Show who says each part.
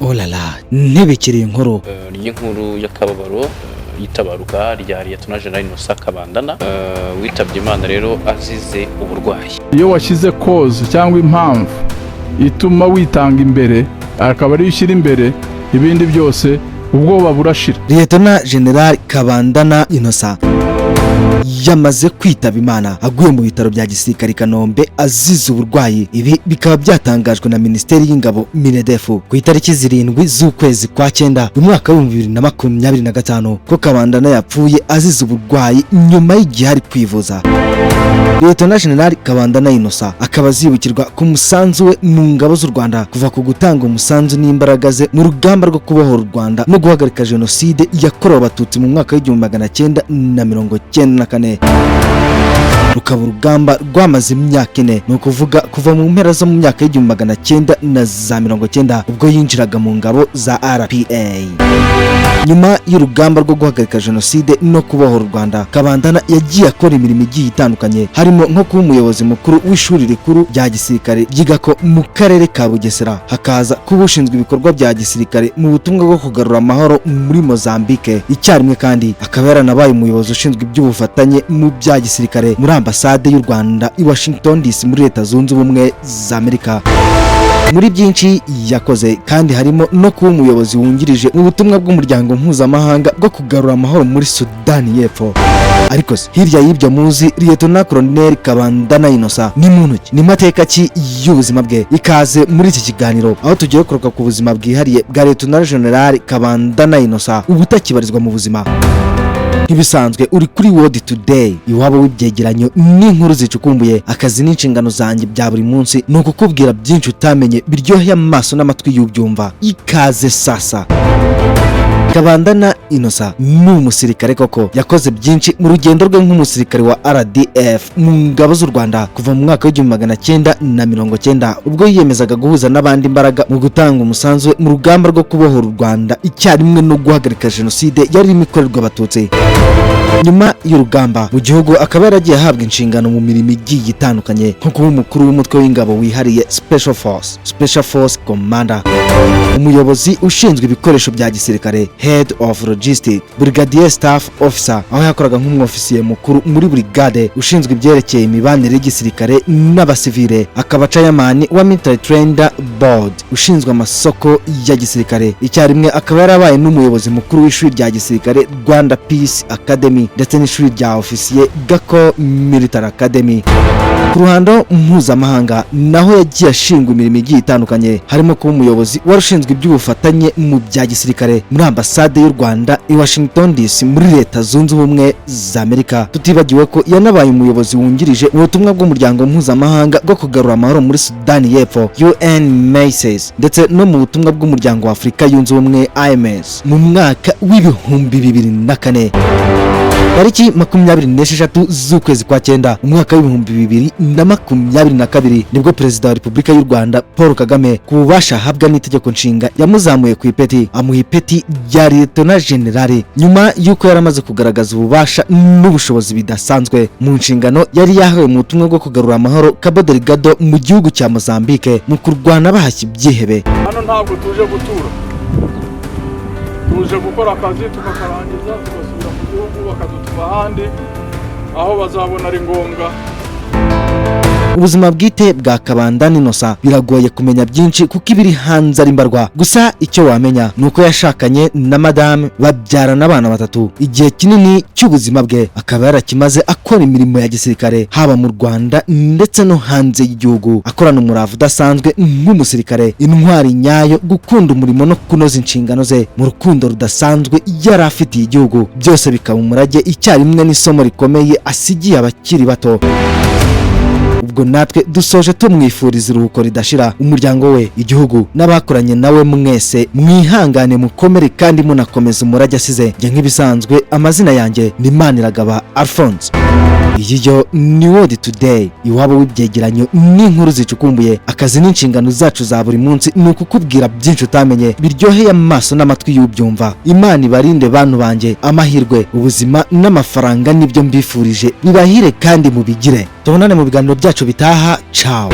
Speaker 1: olala ntibikiri inkuru
Speaker 2: ry'inkuru y'akababaro yitabaruka rya Liyetona Jenerali Innocent Kabandana witabye Imana rero azize uburwayi.
Speaker 3: Iyo washyize koze cyangwa impamvu ituma witanga imbere akaba ari ushyira imbere ibindi byose ubwoba burashira.
Speaker 1: Liyetona Jenerali Kabandana Innocent yamaze kwitaba Imana aguye mu bitaro bya gisirikare Kanombe azize uburwayi. Ibi bikaba byatangajwe na Minisiteri y'Ingabo MINEDEF ku itariki 7 z'ukwezi kwa 9 mu mwaka wa 2025 ko Kabandana yapfuye azize uburwayi nyuma y'igihe ari kwivuza. Liyetona Jenerali Kabandana Innocent akaba azibukirwa ku musanzu we mu ngabo z'u Rwanda kuva ku gutanga umusanzu n'imbaraga ze mu rugamba rwo kubohora u Rwanda no guhagarika jenoside yakorewe abatutsi mu mwaka wa 1994. Rukaba urugamba rwamaze imyaka 4, ni ukuvuga kuva mu mpera zo mu myaka ya 1990 ubwo yinjiraga mu ngabo za RPA. Nyuma y'urugamba rwo guhagarika jenoside no kubohora u Rwanda, Kabandana yagiye akora imirimo igiye itandukanye, harimo nko kuba umuyobozi mukuru w'ishuri rikuru rya gisirikare ryigako mu karere ka Bugesera, hakaza kuba ushinzwe ibikorwa bya gisirikare mu butumwa bwo kugarura amahoro muri Mozambique. Icyarimwe kandi akaba yaranabaye umuyobozi ushinzwe iby'ubufatanye mu bya gisirikare muri ambasade y'u Rwanda i Washington DC muri Leta Zunze Ubumwe za Amerika. Muri byinshi yakoze kandi harimo no kuba umuyobozi wungirije mu butumwa bw'umuryango mpuzamahanga bwo kugarura amahoro muri Sudani y'Epfo. Ariko hirya y'ibyo muzi, Liyetona Colonel Kabandana Innocent ni muntu ki, ni mateka ki y'ubuzima bwe? Ikaze muri iki kiganiro aho tugiye kuroka ku buzima bwihariye bwa Liyetona Jenerali Kabandana Innocent ubutakibarizwa mu buzima. Ibisanzwe uri kuri World Today, iwabo w'ibyegeranyo n'inkuru zicukumbuye. Akazi n'inshingano zanjye bya buri munsi ni ukukubwira byinshi utamenye biryoheye amaso n'amatwi y'ubyumva. Ikaze sasa. Kabandana Innocent ni umusirikare koko, yakoze byinshi mu rugendo rwe nk'umusirikare wa RDF mu ngabo z'u Rwanda kuva mu mwaka wa 1990 ubwo yiyemezaga guhuza n'abandi imbaraga mu gutanga umusanzu mu rugamba rwo kubohora u Rwanda icyarimwe no guhagarika jenoside yari imikorerwa abatutsi. Nyuma y'urugamba mu gihugu akaba yaragiye ahabwa inshingano mu mirimo igiye itandukanye nko kuba umukuru w'umutwe w'ingabo wihariye Special Force Commander, umuyobozi ushinzwe ibikoresho bya gisirikare Head of Logistics, Brigadier Staff Officer aho yakoraga nk'umwofisiye mukuru muri brigade ushinzwe ibyerekeye imibanire y'igisirikare n'abasivile, akaba chairman wa Military Trainer Board ushinzwe amasoko ya gisirikare. Icyarimwe akaba yarabaye n'umuyobozi mukuru w'ishuri rya gisirikare Rwanda Peace Academy ndetse n'ishuri rya ofisiye Gako Military Academy. Ku ruhando mpuzamahanga naho yagiye ashingwa imirimo igiye itandukanye, harimo kuba umuyobozi warushinzwe iby'ubufatanye mu bya gisirikare muri ambasade y'u Rwanda i Washington DC muri Leta Zunze Ubumwe za Amerika. Tutibagiwe ko yanabaye umuyobozi wungirije mu butumwa bw'umuryango mpuzamahanga bwo kugarura amahoro muri Sudani y'Epfo UNMISS ndetse no mu butumwa bw'umuryango wa Afurika yunze ubumwe IMS mu mwaka w'2004. Tariki 26 z'ukwezi kwa 9 umwaka wa 2022 nibwo Perezida wa Repubulika y'u Rwanda Paul Kagame ku bubasha ahabwa n'itegeko nshinga yamuzamuye ku ipeti, amuha ipeti rya Liyetona Jenerali nyuma y'uko yaramaze kugaragaza ububasha n'ubushobozi bidasanzwe mu nshingano yari yahawe mu butumwa bwo kugarura amahoro Cabo Delgado mu gihugu cya Mozambique mu kurwana bahashya ibyihebe.
Speaker 3: Hano ntabwo tuje gutura, tuje gukora akazi tukakarangiza tugasubira mu gihugu bakadutuma ahandi aho bazabona ari ngombwa.
Speaker 1: Ubuzima bwite bwa Kabandana Innocent biragoye kumenya byinshi kuko ibiri hanze ari mbarwa. Gusa icyo wamenya nuko yashakanye na Madame babyarana abana 3. Igihe kinini cy'ubuzima bwe akaba yarakimaze akora imirimo ya gisirikare haba mu Rwanda ndetse no hanze y'igihugu, akorana umurava udasanzwe nk'umusirikare, intwari nyayo, gukunda umurimo no kunoza inshingano ze mu rukundo rudasanzwe yari afitiye igihugu. Byose bikaba umurage icyarimwe n'isomo rikomeye asigiye abakiri bato. Ubwo natwe dusoje tumwifuriza iruhuko ridashira, umuryango we, igihugu n'abakoranye nawe mwese mwihangane mukomere kandi munakomeza umurage asize. Njye nk'ibisanzwe amazina yanjye ni Maniragaba Alphonse. Iyi yo ni World Today, iwabo w'ibyegeranyo n'inkuru zicukumbuye. Akazi n'inshingano zacu za buri munsi ni ukukubwira byinshi utamenye biryoheye amaso n'amatwi y'ubyumva. Imana ibarinde bantu banjye, amahirwe, ubuzima n'amafaranga nibyo mbifurije bibahire kandi mubigire. Tubonane mu biganiro byacu bitaha. Ciao.